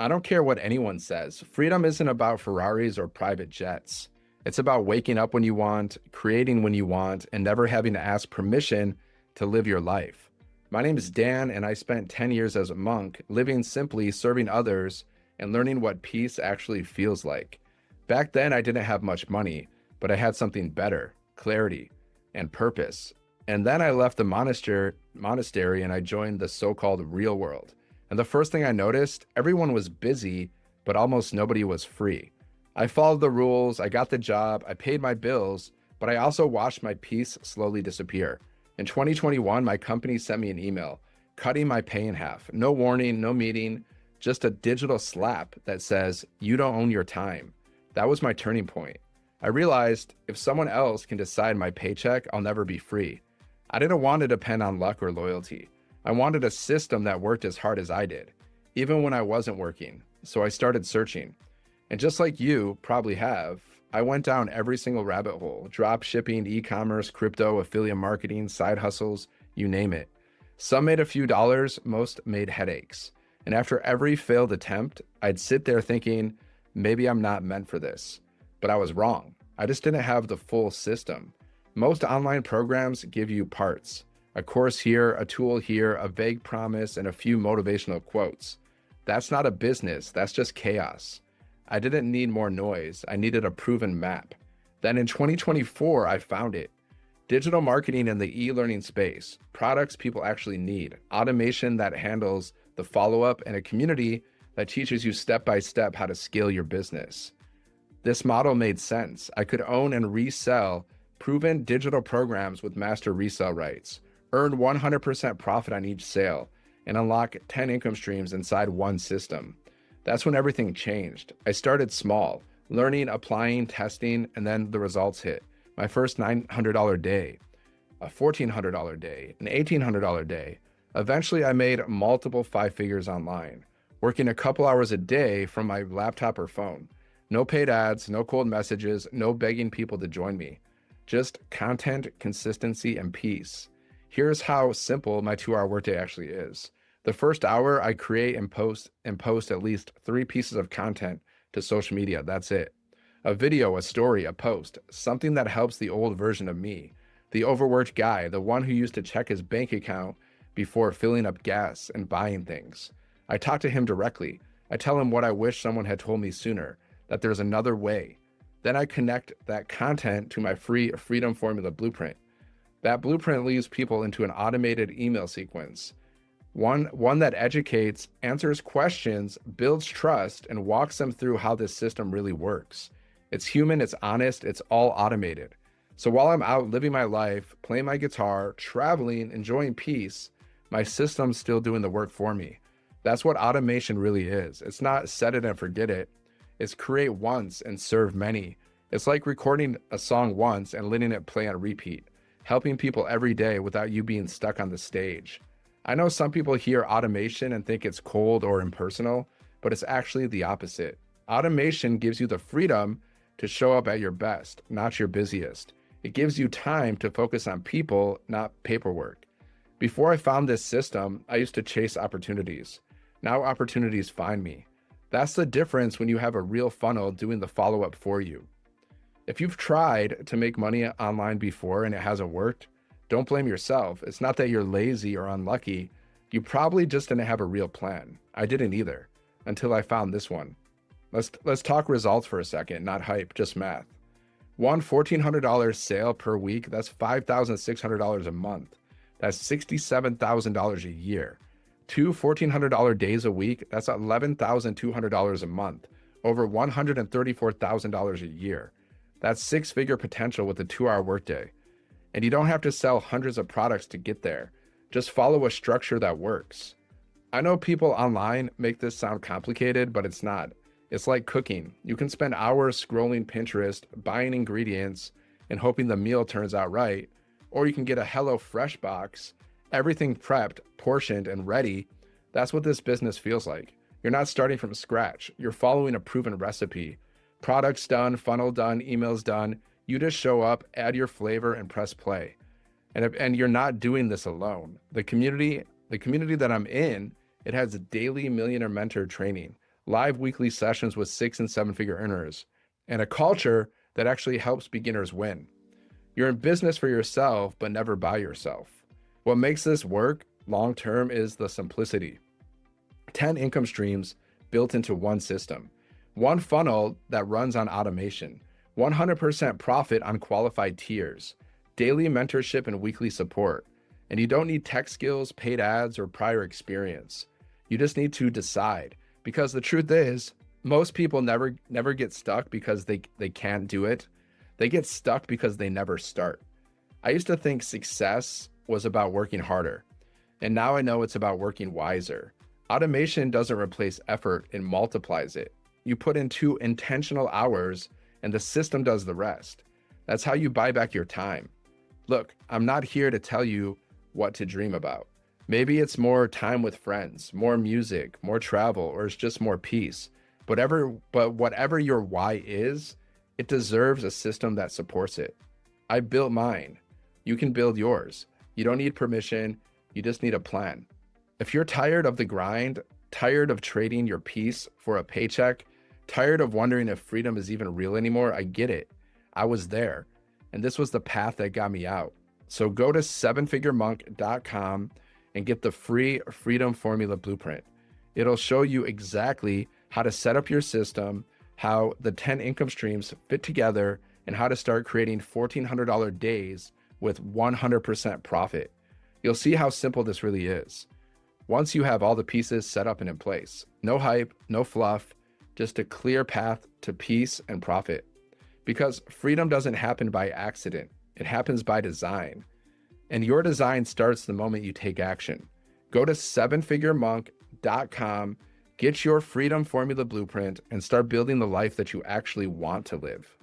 I don't care what anyone says. Freedom isn't about Ferraris or private jets. It's about waking up when you want, creating when you want, and never having to ask permission to live your life. My name is Dan, and I spent 10 years as a monk, living simply, serving others, and learning what peace actually feels like. Back then, I didn't have much money, but I had something better, clarity and purpose. And then I left the monastery and I joined the so-called real world. And the first thing I noticed, everyone was busy, but almost nobody was free. I followed the rules, I got the job, I paid my bills, but I also watched my peace slowly disappear. In 2021, my company sent me an email, cutting my pay in half. No warning, no meeting, just a digital slap that says, "You don't own your time." That was my turning point. I realized if someone else can decide my paycheck, I'll never be free. I didn't want to depend on luck or loyalty. I wanted a system that worked as hard as I did, even when I wasn't working. So I started searching. And just like you probably have, I went down every single rabbit hole: drop shipping, e-commerce, crypto, affiliate marketing, side hustles, you name it. Some made a few dollars, most made headaches. And after every failed attempt, I'd sit there thinking, maybe I'm not meant for this. But I was wrong. I just didn't have the full system. Most online programs give you parts: a course here, a tool here, a vague promise, and a few motivational quotes. That's not a business, that's just chaos. I didn't need more noise, I needed a proven map. Then in 2024, I found it. Digital marketing in the e-learning space, products people actually need, automation that handles the follow-up, and a community that teaches you step by step how to scale your business. This model made sense. I could own and resell proven digital programs with master resale rights, earn 100% profit on each sale, and unlock 10 income streams inside one system. That's when everything changed. I started small, learning, applying, testing, and then the results hit. My first $900 day, a $1,400 day, an $1,800 day. Eventually, I made multiple five figures online, working a couple hours a day from my laptop or phone. No paid ads, no cold messages, no begging people to join me. Just content, consistency, and peace. Here's how simple my 2-hour workday actually is. The first hour, I create and post at least 3 pieces of content to social media. That's it. A video, a story, a post, something that helps the old version of me, the overworked guy, the one who used to check his bank account before filling up gas and buying things. I talk to him directly. I tell him what I wish someone had told me sooner, that there's another way. Then I connect that content to my free Freedom Formula blueprint. That blueprint leads people into an automated email sequence. One that educates, answers questions, builds trust, and walks them through how this system really works. It's human, it's honest, it's all automated. So while I'm out living my life, playing my guitar, traveling, enjoying peace, my system's still doing the work for me. That's what automation really is. It's not set it and forget it. It's create once and serve many. It's like recording a song once and letting it play on repeat, helping people every day without you being stuck on the stage. I know some people hear automation and think it's cold or impersonal, but it's actually the opposite. Automation gives you the freedom to show up at your best, not your busiest. It gives you time to focus on people, not paperwork. Before I found this system, I used to chase opportunities. Now opportunities find me. That's the difference when you have a real funnel doing the follow-up for you. If you've tried to make money online before and it hasn't worked, don't blame yourself. It's not that you're lazy or unlucky. You probably just didn't have a real plan. I didn't either, until I found this one. Let's talk results for a second, not hype, just math. One $1,400 sale per week, that's $5,600 a month. That's $67,000 a year. Two $1,400 days a week, that's $11,200 a month, over $134,000 a year. That's six-figure potential with a 2-hour workday. And you don't have to sell hundreds of products to get there. Just follow a structure that works. I know people online make this sound complicated, but it's not. It's like cooking. You can spend hours scrolling Pinterest, buying ingredients, and hoping the meal turns out right. Or you can get a Hello Fresh box, everything prepped, portioned, and ready. That's what this business feels like. You're not starting from scratch. You're following a proven recipe. Products done, funnel done, emails done. You just show up, add your flavor, and press play. And you're not doing this alone. The community that I'm in, it has daily millionaire mentor training, live weekly sessions with 6 and 7 figure earners, and a culture that actually helps beginners win. You're in business for yourself, but never by yourself. What makes this work long term is the simplicity. 10 income streams built into one system, one funnel that runs on automation, 100% profit on qualified tiers, daily mentorship and weekly support. And you don't need tech skills, paid ads, or prior experience. You just need to decide. Because the truth is, most people never get stuck because they can't do it. They get stuck because they never start. I used to think success was about working harder, and now I know it's about working wiser. Automation doesn't replace effort, it multiplies it. You put in 2 intentional hours and the system does the rest. That's how you buy back your time. Look, I'm not here to tell you what to dream about. Maybe it's more time with friends, more music, more travel, or it's just more peace. But whatever your why is, it deserves a system that supports it. I built mine. You can build yours. You don't need permission. You just need a plan. If you're tired of the grind, tired of trading your peace for a paycheck, tired of wondering if freedom is even real anymore, I get it. I was there, and this was the path that got me out. So go to 7figuremonk.com and get the free Freedom Formula Blueprint. It'll show you exactly how to set up your system, how the 10 income streams fit together, and how to start creating $1,400 days with 100% profit. You'll see how simple this really is. Once you have all the pieces set up and in place, no hype, no fluff, just a clear path to peace and profit. Because freedom doesn't happen by accident, it happens by design. And your design starts the moment you take action. Go to 7figuremonk.com, get your Freedom Formula Blueprint, and start building the life that you actually want to live.